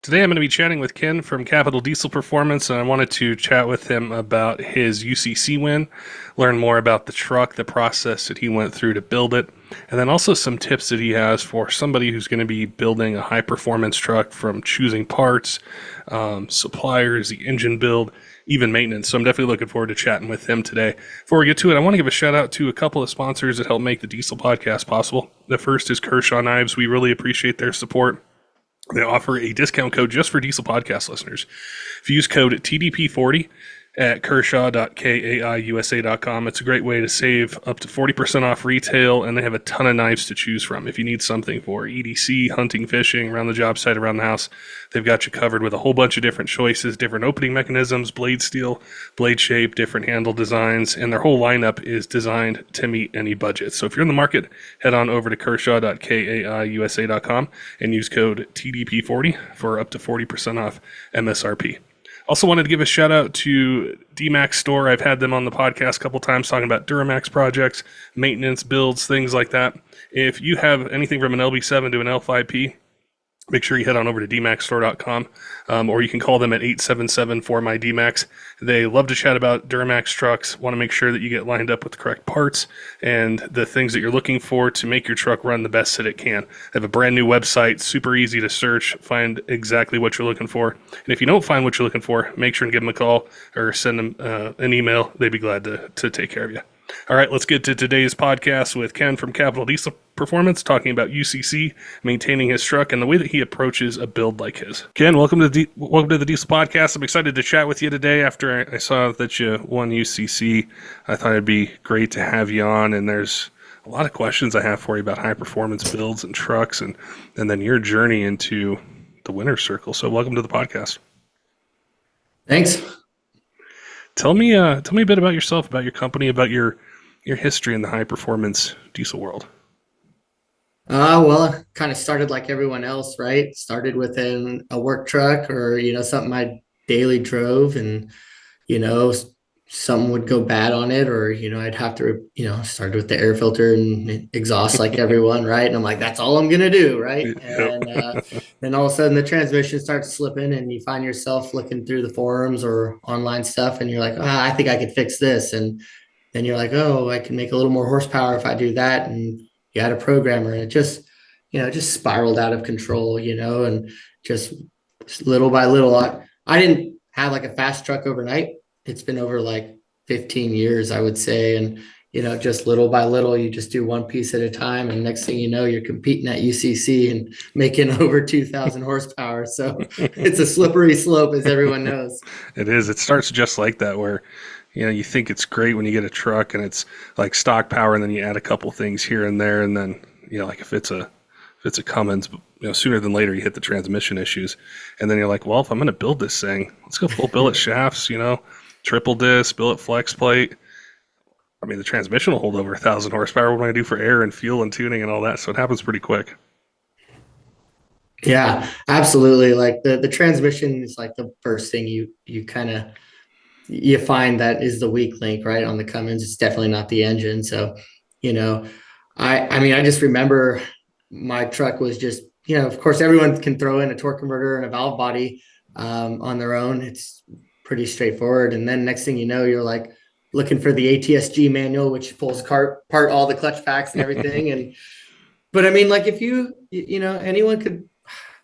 Today I'm going to be chatting with Ken from Capital Diesel Performance, and I wanted to chat with him about his UCC win, learn more about the truck, the process that he went through to build it, and then also some tips that he has for somebody who's going to be building a high-performance truck, from choosing parts, suppliers, the engine build, even maintenance. So I'm definitely looking forward to chatting with him today. Before we get to it, I want to give a shout out to a couple of sponsors that help make the Diesel Podcast possible. The first is Kershaw Knives. We really appreciate their support. They offer a discount code just for Diesel Podcast listeners. If you use code TDP40 at kershaw.kaiusa.com, it's a great way to save up to 40% off retail, and they have a ton of knives to choose from. If you need something for EDC, hunting, fishing, around the job site, around the house, they've got you covered with a whole bunch of different choices, different opening mechanisms, blade steel, blade shape, different handle designs, and their whole lineup is designed to meet any budget. So if you're in the market, head on over to kershaw.kaiusa.com and use code TDP40 for up to 40% off MSRP. Also wanted to give a shout out to DMAX Store. I've had them on the podcast a couple times talking about Duramax projects, maintenance, builds, things like that. If you have anything from an LB7 to an L5P, make sure you head on over to dmaxstore.com, or you can call them at 877-4MY-DMAX. They love to chat about Duramax trucks, want to make sure that you get lined up with the correct parts and the things that you're looking for to make your truck run the best that it can. They have a brand new website, super easy to search, find exactly what you're looking for. And if you don't find what you're looking for, make sure and give them a call or send them an email. They'd be glad to take care of you. All right, let's get to today's podcast with Ken from Capital Diesel Performance, talking about UCC, maintaining his truck, and the way that he approaches a build like his. Ken, welcome to the Diesel Podcast. I'm excited to chat with you today after I saw that you won UCC. I thought it'd be great to have you on, and there's a lot of questions I have for you about high-performance builds and trucks, and then your journey into the winner's circle. So welcome to the podcast. Thanks. Tell me a bit about yourself, about your company, about your history in the high performance diesel world. Well, I kind of started like everyone else, right? Started within a work truck or, something I daily drove, and, something would go bad on it, or, I'd have to, start with the air filter and exhaust like everyone, right? And I'm like, that's all I'm going to do, right? Yep. And then all of a sudden the transmission starts slipping and you find yourself looking through the forums or online stuff, and you're like, I think I could fix this. And then you're like, oh, I can make a little more horsepower if I do that. And you had a programmer, and it just, just spiraled out of control, and just little by little. I didn't have like a fast truck overnight. It's been over like 15 years, I would say. And, just little by little, you just do one piece at a time. And next thing you know, you're competing at UCC and making over 2,000 horsepower. So it's a slippery slope, as everyone knows. It is. It starts just like that, where you think it's great when you get a truck and it's like stock power, and then you add a couple things here and there, and then like if it's a Cummins, sooner than later you hit the transmission issues, and then you're like, well, if I'm going to build this thing, let's go full billet shafts, triple disc, billet flex plate. I mean, the transmission will hold over 1,000 horsepower. What am I going to do for air and fuel and tuning and all that? So it happens pretty quick. Yeah, absolutely. Like the transmission is like the first thing you kind of you find that is the weak link, right? On the Cummins, it's definitely not the engine. So, you know, I mean, I just remember my truck was just, of course, everyone can throw in a torque converter and a valve body on their own. It's pretty straightforward. And then next thing you know, you're like looking for the ATSG manual, which pulls apart all the clutch packs and everything. But I mean, like if anyone could.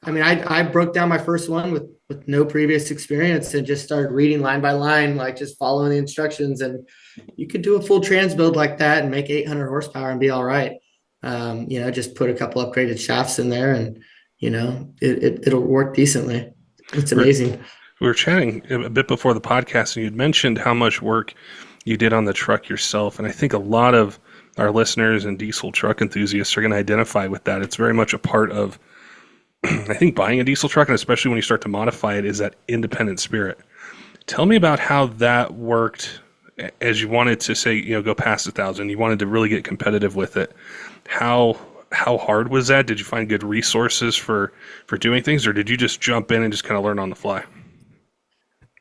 I mean, I broke down my first one with no previous experience and just started reading line by line, like just following the instructions. And you could do a full trans build like that and make 800 horsepower and be all right. Just put a couple upgraded shafts in there, and it'll work decently. It's amazing. We were chatting a bit before the podcast, and you'd mentioned how much work you did on the truck yourself. And I think a lot of our listeners and diesel truck enthusiasts are going to identify with that. It's very much a part of, I think, buying a diesel truck, and especially when you start to modify it, is that independent spirit. Tell me about how that worked as you wanted to say, go past 1,000. You wanted to really get competitive with it. How hard was that? Did you find good resources for doing things, or did you just jump in and just kind of learn on the fly?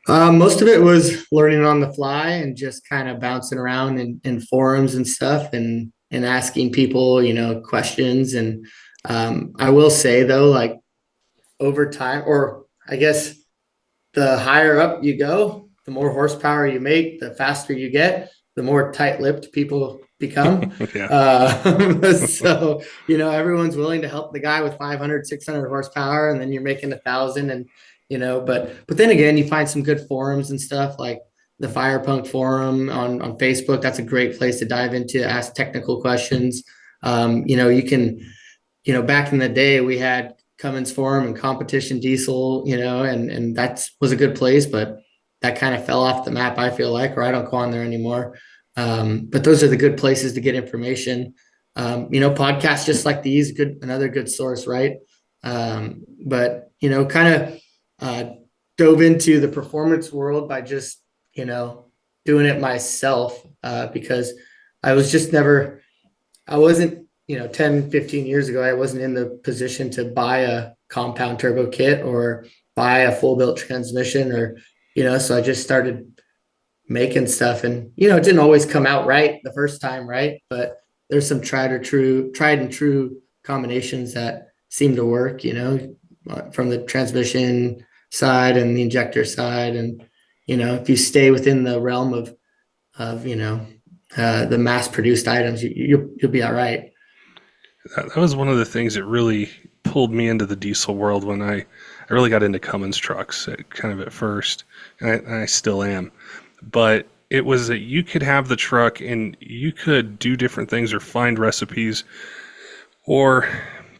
Most of it was learning on the fly and just kind of bouncing around in forums and stuff, and asking people, questions. And I will say though, like over time, or I guess the higher up you go, the more horsepower you make, the faster you get, the more tight-lipped people become. Yeah. So, everyone's willing to help the guy with 500, 600 horsepower, and then you're making 1,000. And, but then again, you find some good forums and stuff like the Fire Punk forum on Facebook. That's a great place to dive into, ask technical questions. You can, back in the day, we had Cummins Forum and Competition Diesel, and that was a good place, but that kind of fell off the map, I feel like, or I don't go on there anymore. But those are the good places to get information. Podcasts just like these, another good source, right? But kind of dove into the performance world by just doing it myself, because I was just never, I wasn't, 10, 15 years ago, I wasn't in the position to buy a compound turbo kit or buy a full built transmission, or, so I just started making stuff, and, it didn't always come out right the first time. Right. But there's some tried and true combinations that seem to work, from the transmission side and the injector side. And, if you stay within the realm of, the mass produced items, you'll be all right. That was one of the things that really pulled me into the diesel world when I really got into Cummins trucks kind of at first, and I still am. But it was that you could have the truck and you could do different things or find recipes or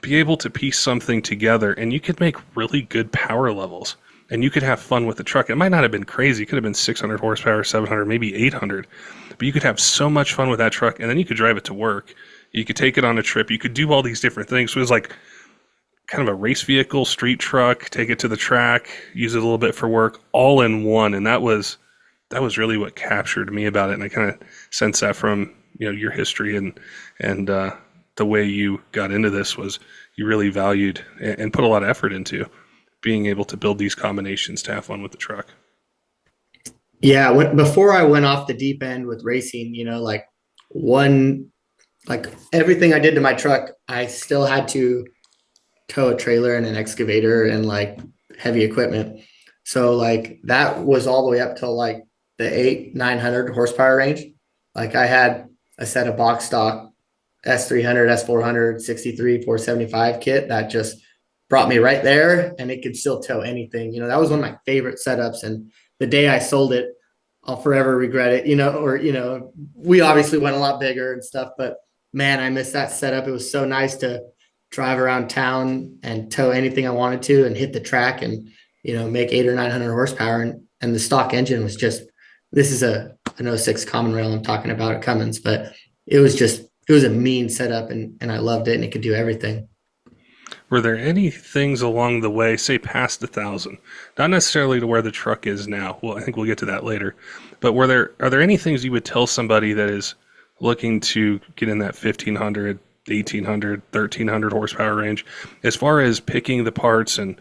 be able to piece something together, and you could make really good power levels. And you could have fun with the truck. It might not have been crazy. It could have been 600 horsepower, 700, maybe 800. But you could have so much fun with that truck, and then you could drive it to work. You could take it on a trip. You could do all these different things. So it was like kind of a race vehicle, street truck, take it to the track, use it a little bit for work, all in one. And that was really what captured me about it. And I kind of sense that from your history and the way you got into this was you really valued and put a lot of effort into being able to build these combinations to have fun with the truck. Yeah, before I went off the deep end with racing, like everything I did to my truck, I still had to tow a trailer and an excavator and like heavy equipment. So like that was all the way up till like the 900 horsepower range. Like I had a set of box stock S300, S400, 63, 475 kit that just brought me right there, and it could still tow anything. That was one of my favorite setups. And the day I sold it, I'll forever regret it, or, we obviously went a lot bigger and stuff, but man, I miss that setup. It was so nice to drive around town and tow anything I wanted to and hit the track and, make 800 or 900 horsepower. And the stock engine was just, this is an '06 common rail I'm talking about at Cummins, but it was a mean setup, and I loved it, and it could do everything. Were there any things along the way, say past 1,000, not necessarily to where the truck is now? Well, I think we'll get to that later. But are there any things you would tell somebody that is looking to get in that 1,500, 1,800, 1,300 horsepower range, as far as picking the parts and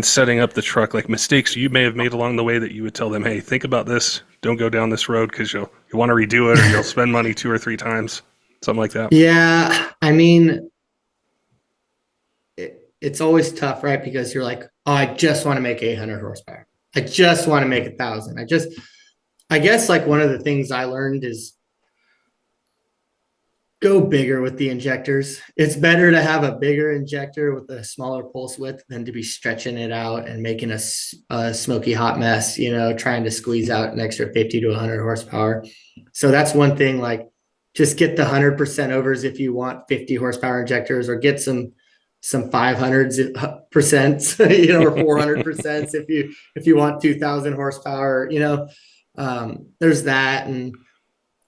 setting up the truck, like mistakes you may have made along the way that you would tell them, hey, think about this, don't go down this road because you want to redo it or you'll spend money 2 or 3 times, something like that? Yeah, I mean, it's always tough, right? Because you're like, oh, I just want to make 800 horsepower. I just want to make 1,000. I guess like one of the things I learned is go bigger with the injectors. It's better to have a bigger injector with a smaller pulse width than to be stretching it out and making a smoky hot mess, trying to squeeze out an extra 50 to 100 horsepower. So that's one thing, like just get the 100% overs if you want 50 horsepower injectors, or get some 500%, or 400% if you want 2,000 horsepower, there's that. And,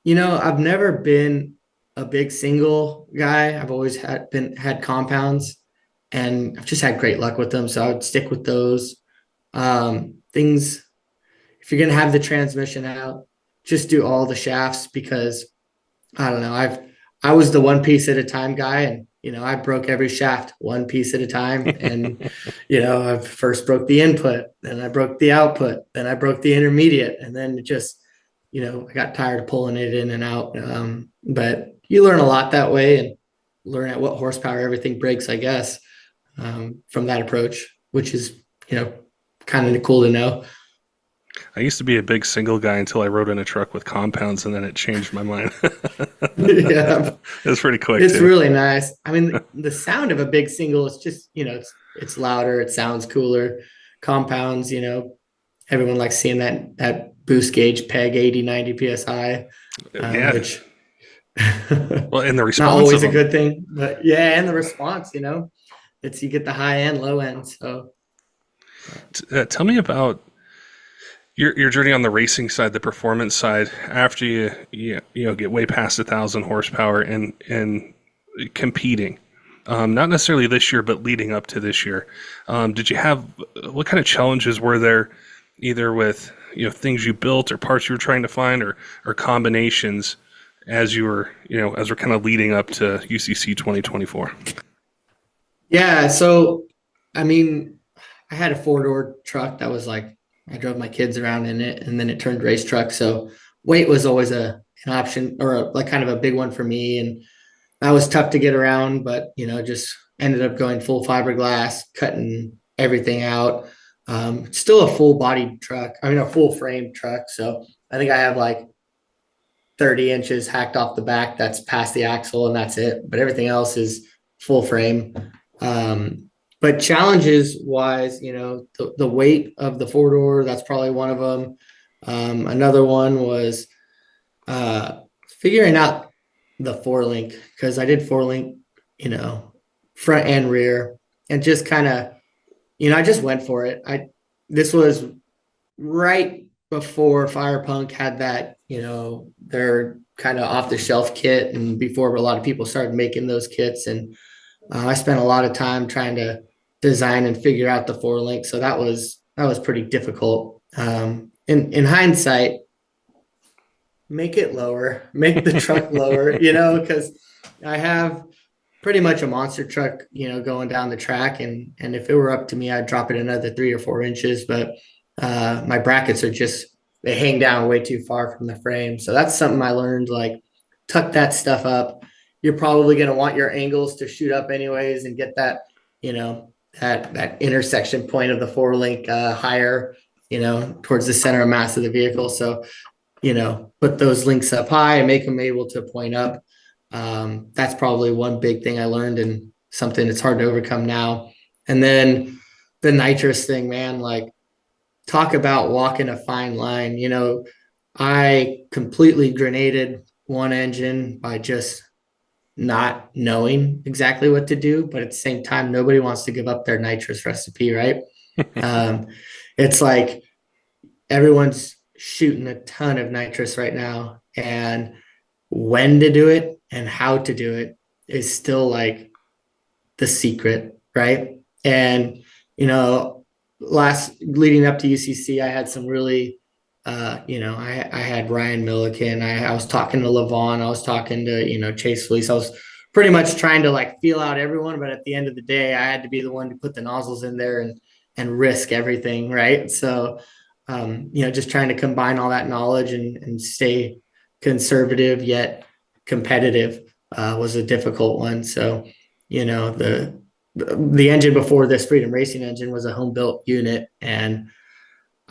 I've never been a big single guy. I've always had compounds, and I've just had great luck with them. So I would stick with those things. If you're going to have the transmission out, just do all the shafts, because I don't know. I was the one piece at a time guy, and, I broke every shaft one piece at a time. And, I first broke the input, then I broke the output, then I broke the intermediate. And then it just, I got tired of pulling it in and out. But you learn a lot that way, and learn at what horsepower everything breaks, I guess, from that approach, which is, kind of cool to know. I used to be a big single guy until I rode in a truck with compounds, and then it changed my mind. Yeah, It was pretty quick it's too. really nice. I mean, the sound of a big single is just, it's louder, it sounds cooler. Compounds, everyone likes seeing that boost gauge peg 80, 90 psi, Yeah. which Well, and the not response of always a them. good thing, but yeah, and the response, it's you get the high end, low end. So Tell me about your journey on the racing side, the performance side. After you get way past 1,000 horsepower and competing. Not necessarily this year, but leading up to this year. Did you have what kind of challenges were there, either with things you built or parts you were trying to find, or combinations as you were as we're kind of leading up to UCC 2024? yeah, so I mean, I had a four-door truck that was like I drove my kids around in it, and then it turned race truck. So weight was always an option or like kind of a big one for me, and that was tough to get around. But just ended up going full fiberglass, cutting everything out. Still a full body truck. I mean, a full frame truck. So I think I have like 30 inches hacked off the back. That's past the axle, and that's it. But everything else is full frame. But challenges wise, the weight of the four door, that's probably one of them. Another one was figuring out the four link, because I did four link, front and rear, and just kind of, I just went for it. This was right before Firepunk had that, their kind of off the shelf kit, and before a lot of people started making those kits. And I spent a lot of time trying to design and figure out the four link. So that was pretty difficult. In hindsight, make it lower, make the truck lower, because I have pretty much a monster truck, going down the track. And if it were up to me, I'd drop it another 3 or 4 inches. But my brackets are they hang down way too far from the frame. So that's something I learned, like tuck that stuff up. You're probably going to want your angles to shoot up anyways and get that, that intersection point of the four link higher, towards the center of mass of the vehicle. So, put those links up high and make them able to point up. That's probably one big thing I learned, and something that's hard to overcome now. And then the nitrous thing, man, like talk about walking a fine line. I completely grenaded one engine by just not knowing exactly what to do, but at the same time, nobody wants to give up their nitrous recipe, right? um, it's like everyone's shooting a ton of nitrous right now, and when to do it and how to do it is still like the secret, right? And last leading up to UCC, I had some really, I had Ryan Milliken. I was talking to Levon. I was talking to Chase Fleece. I was pretty much trying to like feel out everyone, but at the end of the day, I had to be the one to put the nozzles in there and risk everything, right? So, just trying to combine all that knowledge and stay conservative yet competitive was a difficult one. So, the engine before this Freedom Racing engine was a home built unit, and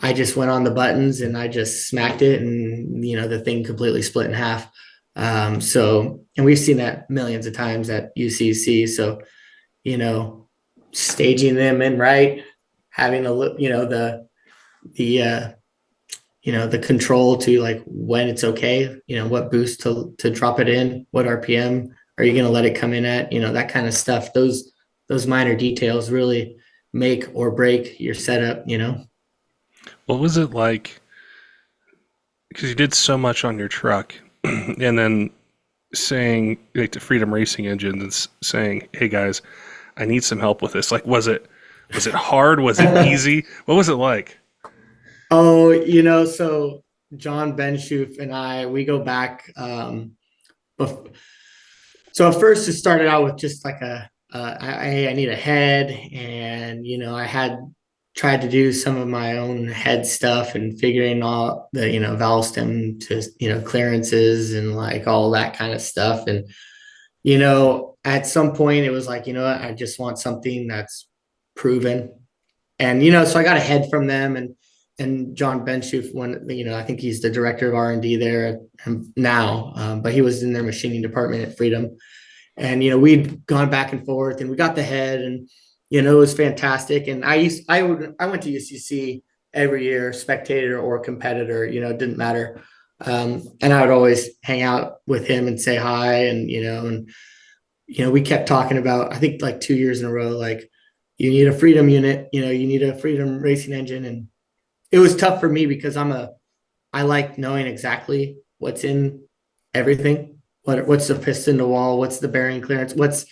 I just went on the buttons and I just smacked it, and the thing completely split in half. And we've seen that millions of times at UCC. So, you know, staging them in right, having a look, the the control to like when it's okay, what boost to drop it in, what RPM are you going to let it come in at, that kind of stuff. Those minor details really make or break your setup. What was it like? Because you did so much on your truck, and then saying like to Freedom Racing Engine and saying, "Hey guys, I need some help with this." Like, was it hard? Was it easy? What was it like? Oh, so John Benschoof and we go back. So at first it started out with just like I need a head, and I had tried to do some of my own head stuff and figuring all the valve stem to clearances and like all that kind of stuff. And at some point it was like, what, I just want something that's proven, And, so I got ahead from them, and John Benschoof, I think he's the director of R&D there now, but he was in their machining department at Freedom. And, we'd gone back and forth, and we got the head, and, it was fantastic. And I went to UCC every year, spectator or competitor, it didn't matter. And I would always hang out with him and say hi, we kept talking about, I think like 2 years in a row, like, you need a Freedom unit, you need a Freedom racing engine. And it was tough for me because I like knowing exactly what's in everything. What's the piston to wall? What's the bearing clearance? That's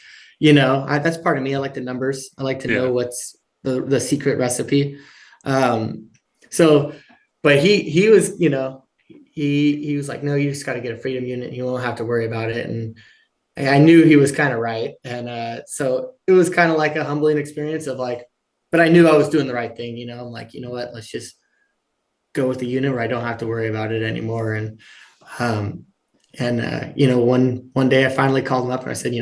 part of me. I like the numbers. I like to know what's the secret recipe. So, but he was, he was like, no, you just got to get a Freedom unit. You won't have to worry about it. And I knew he was kind of right. And so it was kind of like a humbling experience of like, but I knew I was doing the right thing. I'm like, you know what, let's just go with the unit where I don't have to worry about it anymore. And one day I finally called him up and I said,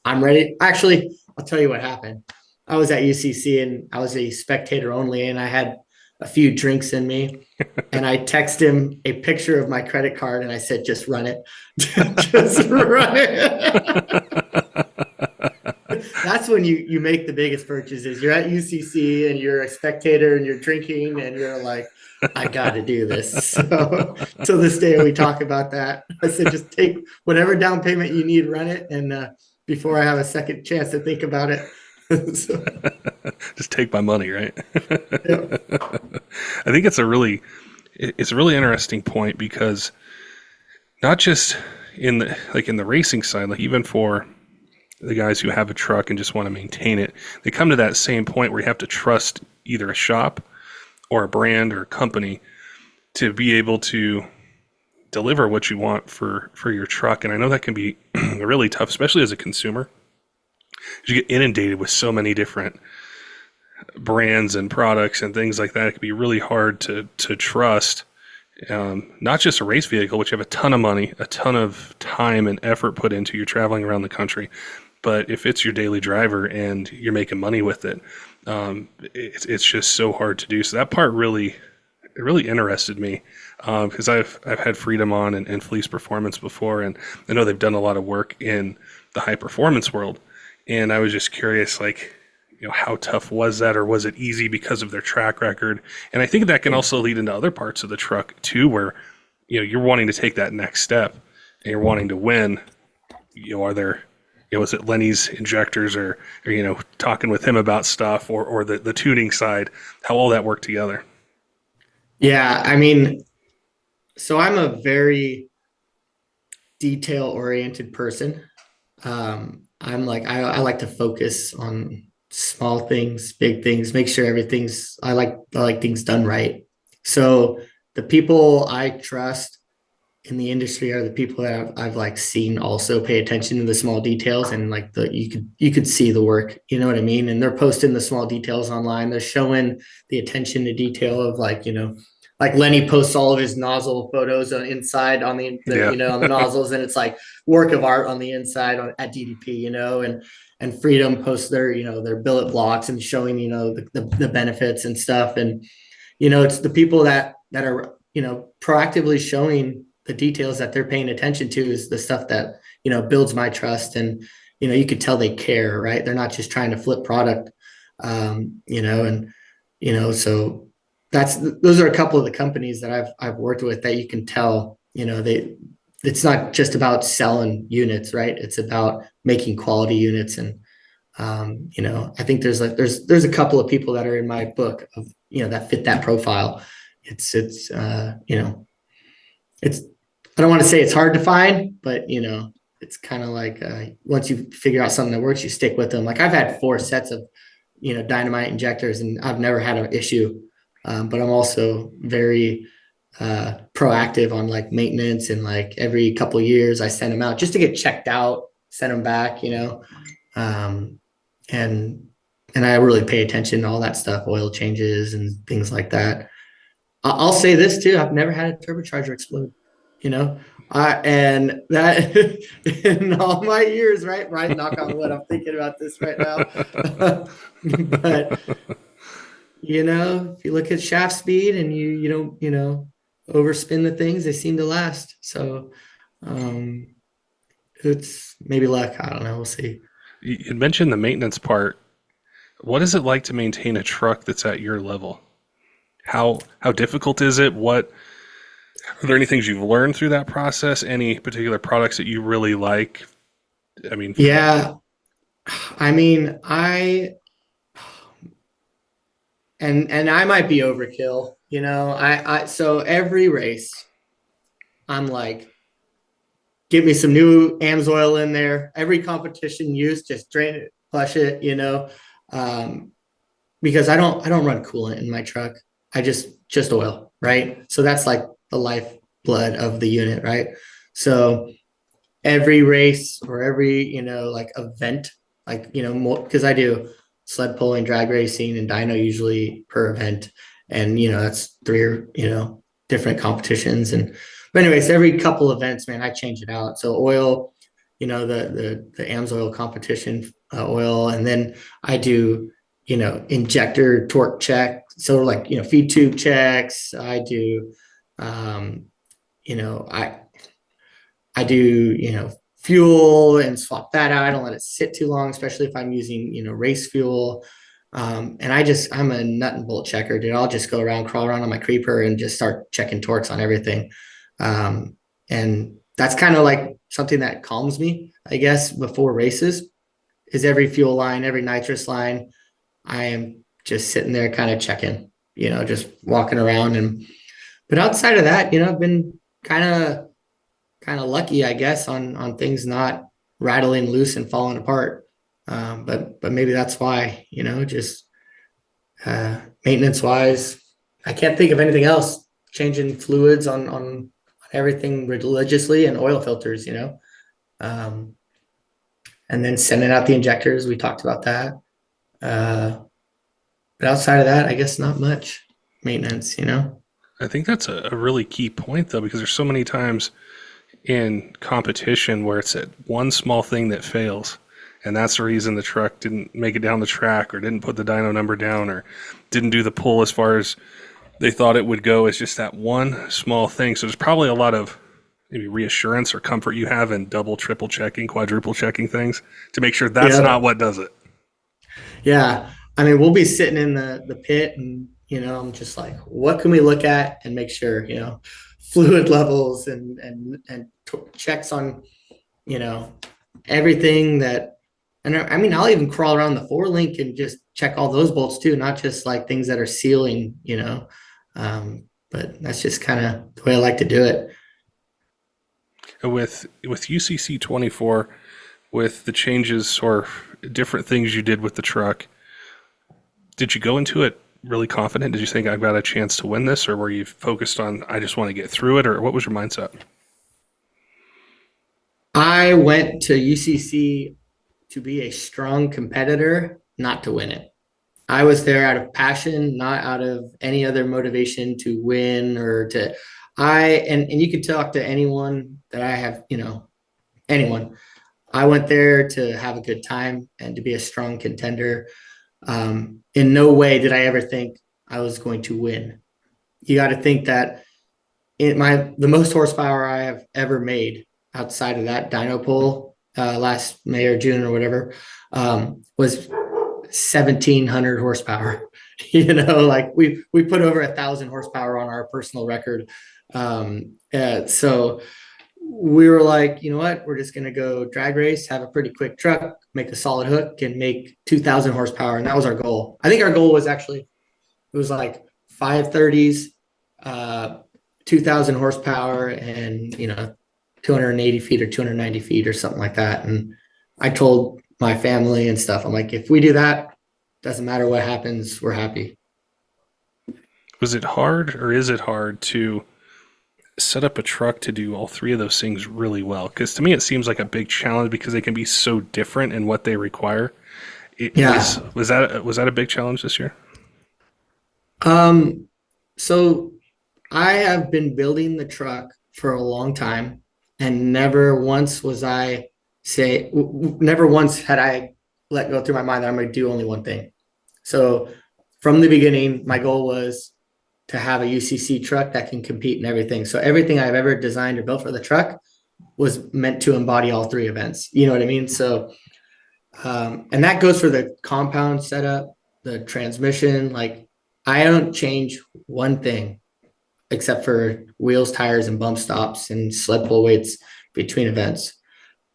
I'm ready. Actually, I'll tell you what happened. I was at UCC and I was a spectator only, and I had a few drinks in me. And I texted him a picture of my credit card and I said, just run it. Just run it. That's when you make the biggest purchases. You're at UCC and you're a spectator and you're drinking and you're like, I got to do this. So till this day, we talk about that. I said, just take whatever down payment you need, run it. And before I have a second chance to think about it. So, just take my money, right? Yeah. I think it's a really interesting point, because not just in the racing side, like even for the guys who have a truck and just want to maintain it, they come to that same point where you have to trust either a shop or a brand or a company to be able to deliver what you want for your truck. And I know that can be really tough, especially as a consumer. You get inundated with so many different brands and products and things like that. It can be really hard to trust, not just a race vehicle, which you have a ton of money, a ton of time and effort put into. You're traveling around the country, but if it's your daily driver and you're making money with it, it's just so hard to do. So that part really interested me, because I've had Freedom on and Fleece Performance before, and I know they've done a lot of work in the high performance world. And I was just curious, like, how tough was that, or was it easy because of their track record? And I think that can also lead into other parts of the truck too, where, you're wanting to take that next step and you're wanting to win. Are there, was it Lenny's injectors or talking with him about stuff, or the tuning side, how all that worked together? Yeah. I mean, so I'm a very detail oriented person. I'm like, I like to focus on small things, big things, make sure I like things done right. So the people I trust in the industry are the people that I've like seen also pay attention to the small details, and like you could see the work, you know what I mean? And they're posting the small details online. They're showing the attention to detail of like, like Lenny posts all of his nozzle photos on inside on the on the nozzles, and it's like work of art on the inside at DDP, and Freedom posts their their billet blocks and showing the benefits and stuff. And it's the people that are proactively showing the details that they're paying attention to is the stuff that builds my trust. And you could tell they care, right? They're not just trying to flip product. So those are a couple of the companies that I've worked with that you can tell, it's not just about selling units, right? It's about making quality units. And, I think there's a couple of people that are in my book of, that fit that profile. It's I don't want to say it's hard to find, but, it's kind of like, once you figure out something that works, you stick with them. Like I've had 4 sets of, dynamite injectors, and I've never had an issue. But I'm also very proactive on like maintenance, and like every couple of years I send them out just to get checked out, send them back, and I really pay attention to all that stuff, oil changes and things like that. I'll say this too. I've never had a turbocharger explode, and that in all my years, right, knock on wood, I'm thinking about this right now. But if you look at shaft speed and you don't, overspin the things, they seem to last. So um, it's maybe luck. I don't know. We'll see. You mentioned the maintenance part. What is it like to maintain a truck that's at your level? How difficult is it? What are there any things you've learned through that process? Any particular products that you really like? I mean, Yeah. I mean, and I might be overkill, so every race, I'm like, give me some new Amsoil in there. Every competition use, just drain it, flush it, um, because I don't run coolant in my truck. I just oil, right? So that's like the lifeblood of the unit, right? So every race or every like event, like because I do sled pulling, drag racing, and dyno usually per event, and that's three or different competitions. And but anyways, every couple events, man, I change it out. So oil, the Amsoil competition oil, and then I do injector torque check. So like feed tube checks. I do you know I do, fuel and swap that out. I don't let it sit too long, especially if I'm using, race fuel. And I'm a nut and bolt checker, dude. I'll just go around, crawl around on my creeper and just start checking torques on everything. And that's kind of like something that calms me, I guess, before races is every fuel line, every nitrous line. I am just sitting there kind of checking, just walking around. But outside of that, I've been kind of lucky, I guess, on things not rattling loose and falling apart. But maybe that's why, just maintenance wise, I can't think of anything else. Changing fluids on everything religiously and oil filters, um, and then sending out the injectors. We talked about that. But outside of that, I guess not much maintenance. I think that's a really key point, though, because there's so many times in competition where it's at one small thing that fails. And that's the reason the truck didn't make it down the track or didn't put the dyno number down or didn't do the pull as far as they thought it would go. It's just that one small thing. So there's probably a lot of maybe reassurance or comfort you have in double, triple checking, quadruple checking things to make sure that's Yeah. not what does it. Yeah. I mean, we'll be sitting in the pit and, I'm just like, what can we look at and make sure, fluid levels and checks on, you know, everything that, and I mean, I'll even crawl around the four link and just check all those bolts too, not just like things that are sealing, but that's just kind of the way I like to do it. With UCC 24, with the changes or different things you did with the truck, did you go into it really confident? Did you think I've got a chance to win this, or were you focused on I just want to get through it, or what was your mindset? I went to UCC to be a strong competitor, not to win it. I was there out of passion, not out of any other motivation to win or to and you can talk to anyone that I have, anyone. I went there to have a good time and to be a strong contender. In no way did I ever think I was going to win. You got to think that the most horsepower I have ever made outside of that dyno pull last May or June or whatever was 1,700 horsepower. Like we put over 1,000 horsepower on our personal record. So we were like, you know what? We're just gonna go drag race, have a pretty quick truck, make a solid hook, and make 2,000 horsepower, and that was our goal. I think our goal was actually it was like 530s, 2,000 horsepower, and 280 feet or 290 feet or something like that. And I told my family and stuff, I'm like, if we do that, doesn't matter what happens, we're happy. Was it hard, or is it hard to set up a truck to do all three of those things really well? Because to me, it seems like a big challenge because they can be so different in what they require. Yeah. Was that a big challenge this year? Um, so I have been building the truck for a long time, and never once had I let go through my mind that I'm going to do only one thing. So from the beginning, my goal was to have a UCC truck that can compete in everything. So everything I've ever designed or built for the truck was meant to embody all three events. You know what I mean? So, and that goes for the compound setup, the transmission. Like, I don't change one thing except for wheels, tires, and bump stops and sled pull weights between events.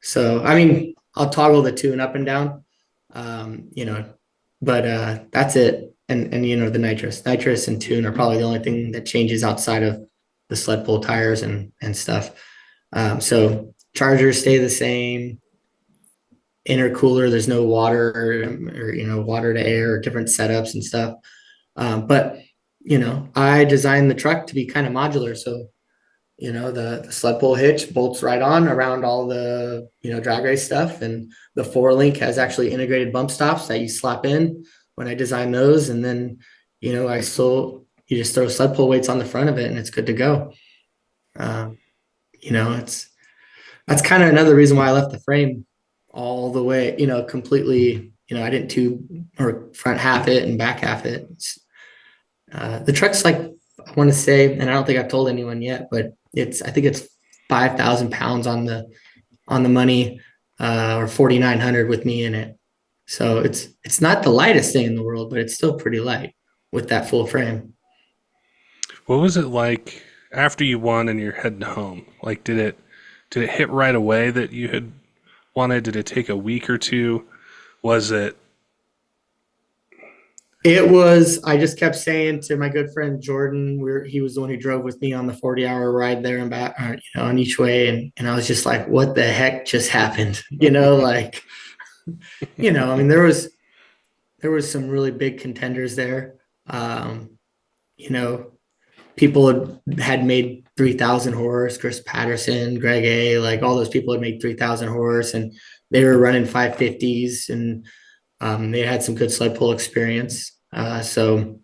So, I mean, I'll toggle the tune up and down, you know, but that's it. And you know, the nitrous and tune are probably the only thing that changes outside of the sled pull tires and stuff. So chargers stay the same. Intercooler, there's no water or you know, water to air or different setups and stuff. But you know, I designed the truck to be kind of modular. So you know, the sled pull hitch bolts right on around all the, you know, drag race stuff. And the 4-link has actually integrated bump stops that you slap in when I designed those. And then, you know, you just throw sled pull weights on the front of it and it's good to go. You know, that's kind of another reason why I left the frame all the way, you know, completely, you know, I didn't tube or front half it and back half it. The truck's like, I want to say, and I don't think I've told anyone yet, but I think it's 5,000 pounds on the money, or 4,900 with me in it. So it's not the lightest thing in the world, but it's still pretty light with that full frame. What was it like after you won and you're heading home? Like, did it hit right away that you had wanted? Did it take a week or two? Was it? It was, I just kept saying to my good friend Jordan, he was the one who drove with me on the 40-hour ride there and back, you know, on each way. And I was just like, what the heck just happened? You know, like, you know, I mean, there was some really big contenders there. You know, people had made 3,000 horse, Chris Patterson, Greg A, like all those people had made 3,000 horse and they were running 550s and they had some good sled pull experience. So,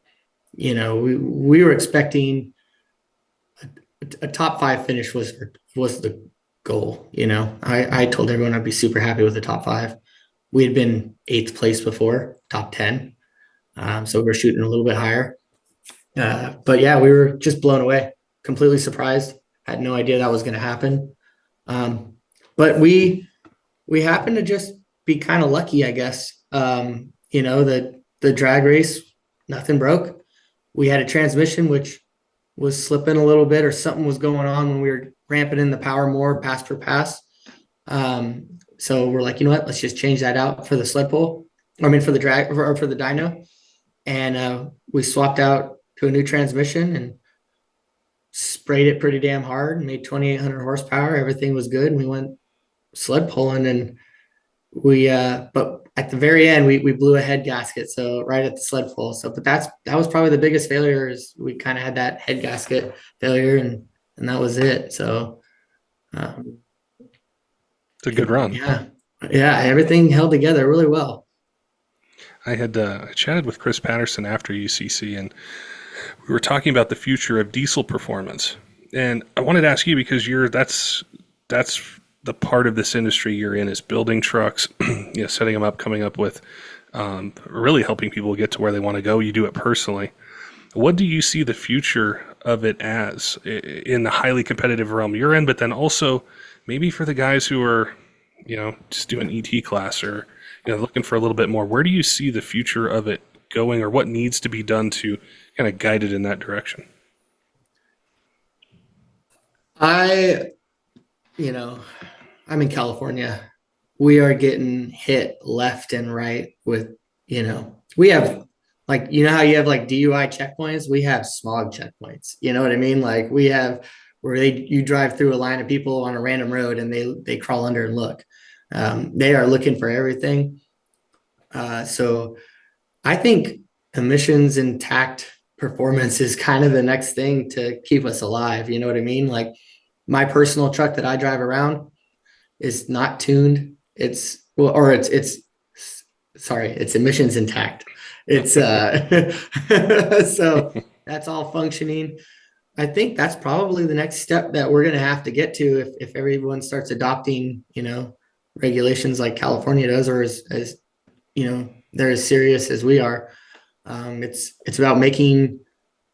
you know, we were expecting a top 5 finish was the goal. You know, I told everyone I'd be super happy with the top 5. We had been 8th place before, top 10. So we're shooting a little bit higher. But yeah, we were just blown away, completely surprised. Had no idea that was going to happen. But we happened to just be kind of lucky, I guess. You know, the drag race, nothing broke. We had a transmission which was slipping a little bit or something was going on when we were ramping in the power more pass per pass. So we're like, you know what, let's just change that out for the sled pull. I mean, for the drag or for the dyno. And we swapped out to a new transmission and sprayed it pretty damn hard and made 2,800 horsepower. Everything was good. And we went sled pulling and but at the very end, we blew a head gasket. So right at the sled pull. So, but that was probably the biggest failure is we kind of had that head gasket failure and that was it. So, It's a good run. yeah, everything held together really well. I chatted with Chris Patterson after UCC, and we were talking about the future of diesel performance. And I wanted to ask you because that's the part of this industry you're in is building trucks, you know, setting them up, coming up with, really helping people get to where they want to go. You do it personally. What do you see the future of it as in the highly competitive realm you're in, but then also maybe for the guys who are, you know, just doing ET class or, you know, looking for a little bit more? Where do you see the future of it going, or what needs to be done to kind of guide it in that direction? You know, I'm in California. We are getting hit left and right with, you know, we have like, you know how you have like DUI checkpoints? We have smog checkpoints. You know what I mean? Like we have where you drive through a line of people on a random road and they crawl under and look. They are looking for everything. So I think emissions intact performance is kind of the next thing to keep us alive. You know what I mean? Like my personal truck that I drive around is not tuned. It's emissions intact. It's so that's all functioning. I think that's probably the next step that we're going to have to get to if everyone starts adopting, you know, regulations like California does, or as you know, they're as serious as we are. It's about making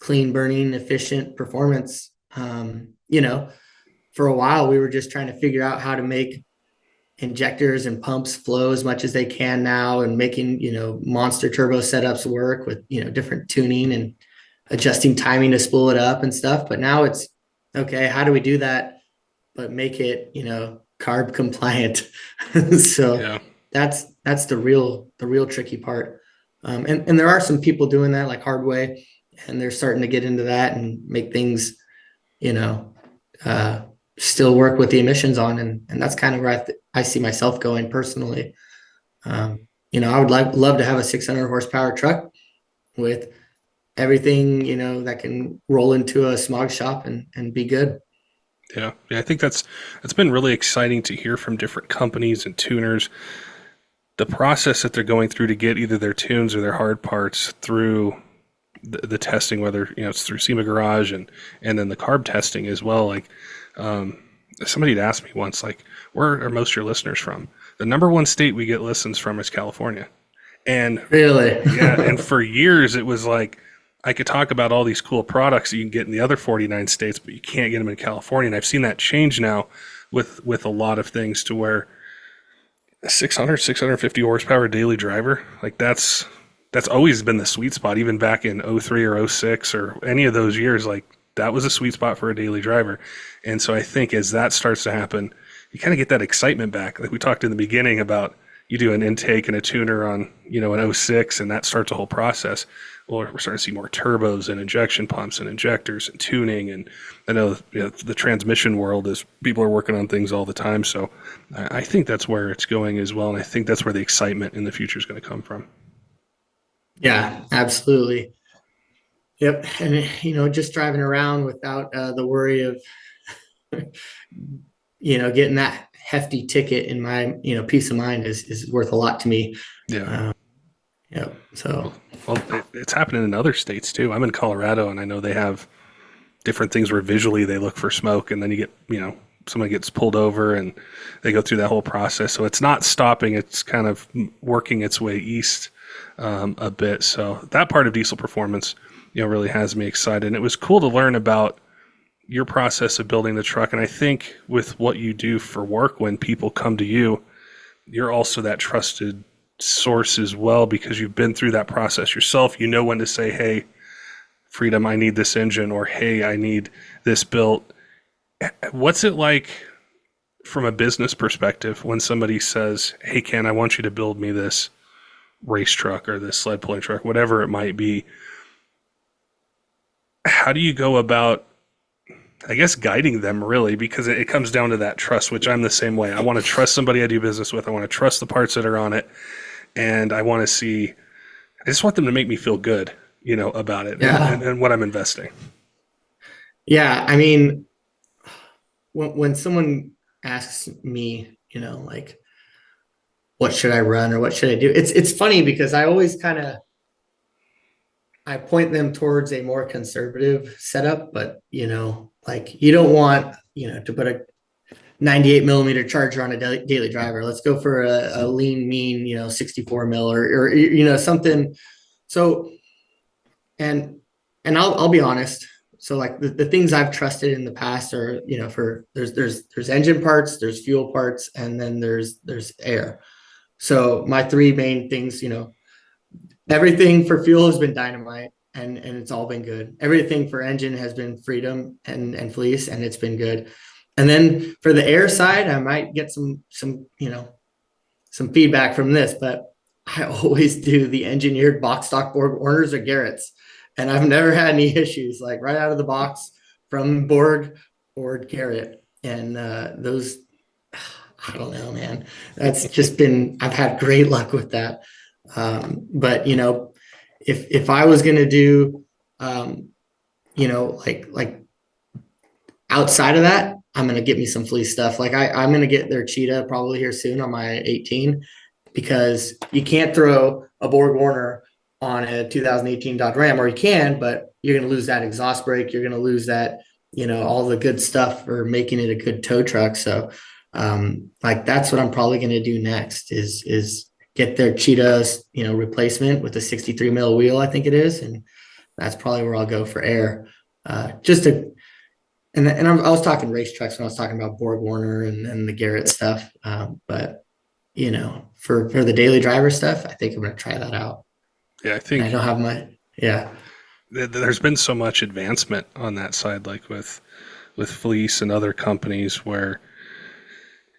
clean burning, efficient performance. For a while we were just trying to figure out how to make injectors and pumps flow as much as they can now, and making, monster turbo setups work with, different tuning and adjusting timing to spool it up and stuff. But now it's okay, how do we do that but make it, carb compliant? So Yeah. that's the real tricky part. And there are some people doing that like Hardway, and they're starting to get into that and make things, you know, uh, still work with the emissions on. And that's kind of where I see myself going personally. I would love to have a 600 horsepower truck with everything, that can roll into a smog shop and be good. Yeah. Yeah. I think that's been really exciting to hear from different companies and tuners, the process that they're going through to get either their tunes or their hard parts through the testing, whether it's through SEMA Garage and then the carb testing as well. Like somebody had asked me once, like, where are most of your listeners from? The number one state we get listens from is California. And Really? yeah, and for years it was like I could talk about all these cool products that you can get in the other 49 states, but you can't get them in California. And I've seen that change now with a lot of things, to where a 650 horsepower daily driver, like that's always been the sweet spot, even back in 03 or 06 or any of those years. Like that was a sweet spot for a daily driver. And so I think as that starts to happen, you kind of get that excitement back. Like we talked in the beginning about, you do an intake and a tuner on, an 06, and that starts a whole process. Well, we're starting to see more turbos and injection pumps and injectors and tuning. And I know, the transmission world is, people are working on things all the time. So I think that's where it's going as well. And I think that's where the excitement in the future is going to come from. Yeah, absolutely. Yep. And, just driving around without the worry of, getting that hefty ticket in my, peace of mind is worth a lot to me. Yeah. Yeah. So, Well, it's happening in other states too. I'm in Colorado, and I know they have different things where visually they look for smoke, and then you get, someone gets pulled over and they go through that whole process. So it's not stopping. It's kind of working its way east a bit. So that part of diesel performance, really has me excited. And it was cool to learn about your process of building the truck. And I think with what you do for work, when people come to you, you're also that trusted source as well, because you've been through that process yourself. You know when to say, hey, Freedom, I need this engine, or hey, I need this built. What's it like from a business perspective when somebody says, hey, Ken, I want you to build me this race truck or this sled pulling truck, whatever it might be? How do you go about, I guess, guiding them, really? Because it comes down to that trust, which I'm the same way. I want to trust somebody I do business with. I want to trust the parts that are on it. And I want to see, I just want them to make me feel good, about it. Yeah. and what I'm investing. Yeah. I mean, when someone asks me, like, what should I run or what should I do? It's funny because I always I point them towards a more conservative setup, but like you don't want, to put a 98 millimeter charger on a daily driver. Let's go for a lean, mean, 64 mil or something. So, and I'll be honest. So like the things I've trusted in the past are, there's engine parts, there's fuel parts, and then there's air. So my three main things, everything for fuel has been Dynamite, and it's all been good. Everything for engine has been Freedom and Fleece, and it's been good. And then for the air side, I might get some some feedback from this, but I always do the engineered box stock Borg Warners or Garrett's, and I've never had any issues, like right out of the box from Borg or Garrett. And those, I don't know, man. That's just been, I've had great luck with that. But if I was gonna do, like outside of that, I'm gonna get me some Fleece stuff. Like I'm gonna get their Cheetah probably here soon on my 18, because you can't throw a Borg Warner on a 2018 Dodge Ram, or you can, but you're gonna lose that exhaust brake. You're gonna lose that, all the good stuff for making it a good tow truck. So, like that's what I'm probably gonna do next is get their Cheetahs, replacement with a 63 mil wheel, I think it is. And that's probably where I'll go for air. Just to, I was talking race trucks when I was talking about Borg Warner and the Garrett stuff. But for the daily driver stuff, I think I'm going to try that out. Yeah, I think I don't have there's been so much advancement on that side, like with Fleece and other companies, where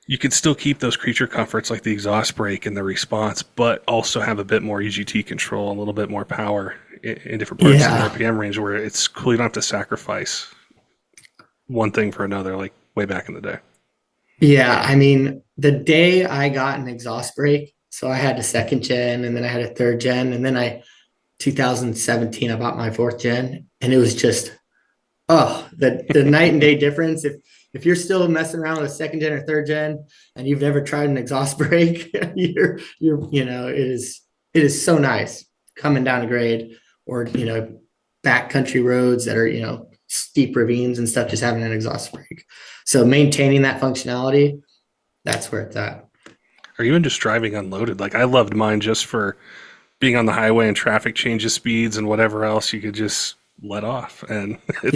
you can still keep those creature comforts like the exhaust brake and the response, but also have a bit more EGT control, a little bit more power in different parts of the RPM range, where it's cool. You don't have to sacrifice one thing for another, like way back in the day. Yeah, I mean, the day I got an exhaust brake, so I had a second gen, and then I had a third gen, and then 2017, I bought my fourth gen, and it was just, the night and day difference. If you're still messing around with a second gen or third gen, and you've never tried an exhaust brake, it is so nice coming down a grade, or backcountry roads that are steep ravines and stuff, just having an exhaust brake. So maintaining that functionality, that's where it's at. Or even just driving unloaded. Like, I loved mine just for being on the highway and traffic changes speeds and whatever else, you could just let off, and it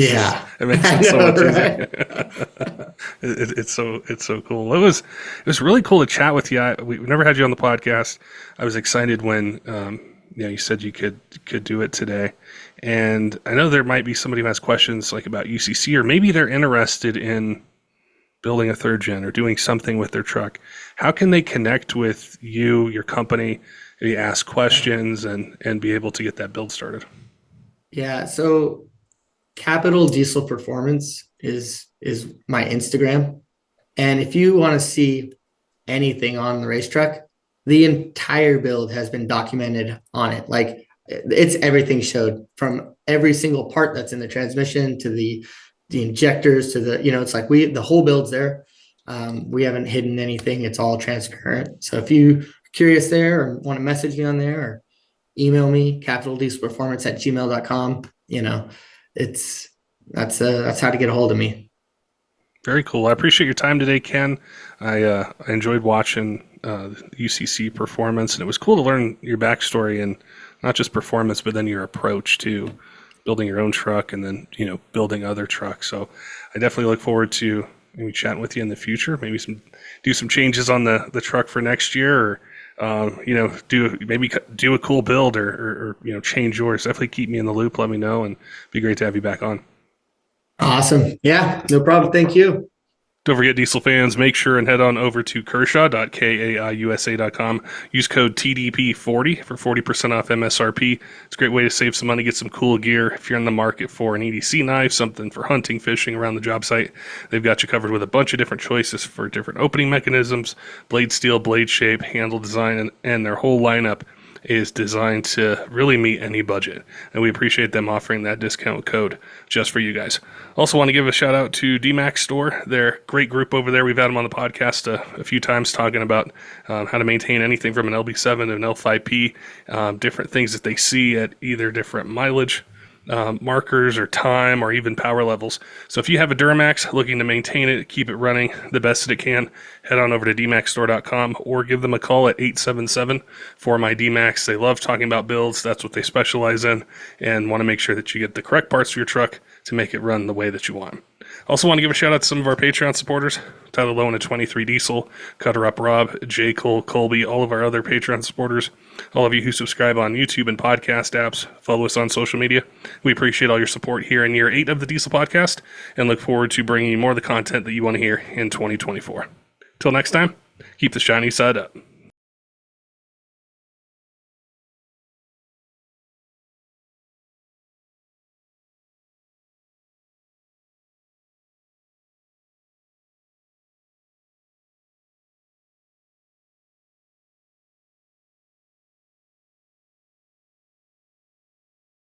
makes it so much easier. It's so cool. It was really cool to chat with you. We've never had you on the podcast. I was excited when you said you could do it today. And I know there might be somebody who has questions like about UCC, or maybe they're interested in building a third gen or doing something with their truck. How can they connect with you, your company, maybe ask questions and be able to get that build started? Yeah, so Capital Diesel Performance is my Instagram. And if you want to see anything on the race truck, the entire build has been documented on it. Like, it's everything showed, from every single part that's in the transmission to the injectors to the, it's like the whole build's there. We haven't hidden anything. It's all transparent. So if you're curious there or want to message me on there, or email me, capitaldieselperformance@gmail.com. That's how to get a hold of me. Very cool. I appreciate your time today, Ken. I enjoyed watching UCC performance, and it was cool to learn your backstory, and not just performance, but then your approach to building your own truck and then, building other trucks. So I definitely look forward to maybe chatting with you in the future, maybe do some changes on the truck for next year, or, do a cool build or change yours. Definitely keep me in the loop. Let me know, and it'd be great to have you back on. Awesome. Yeah, no problem. Thank you. Don't forget, Diesel fans, make sure and head on over to kershaw.kaiusa.com. Use code TDP40 for 40% off MSRP. It's a great way to save some money, get some cool gear. If you're in the market for an EDC knife, something for hunting, fishing around the job site, they've got you covered with a bunch of different choices for different opening mechanisms, blade steel, blade shape, handle design, and their whole lineup is designed to really meet any budget. And we appreciate them offering that discount code just for you guys. Also want to give a shout out to DMAX Store. They're a great group over there. We've had them on the podcast a few times talking about how to maintain anything from an LB7 to an L5P, different things that they see at either different mileage markers or time or even power levels. So if you have a Duramax looking to maintain it, keep it running the best that it can, head on over to dmaxstore.com or give them a call at 877-4MY-DMAX. They love talking about builds. That's what they specialize in, and want to make sure that you get the correct parts for your truck to make it run the way that you want. Also want to give a shout out to some of our Patreon supporters: Tyler Loewen at 23 Diesel, CUTTERUP Rob, J Cole, Colby, all of our other Patreon supporters, all of you who subscribe on YouTube and podcast apps, follow us on social media. We appreciate all your support here in year 8 of the Diesel Podcast, and look forward to bringing you more of the content that you want to hear in 2024. Till next time, keep the shiny side up.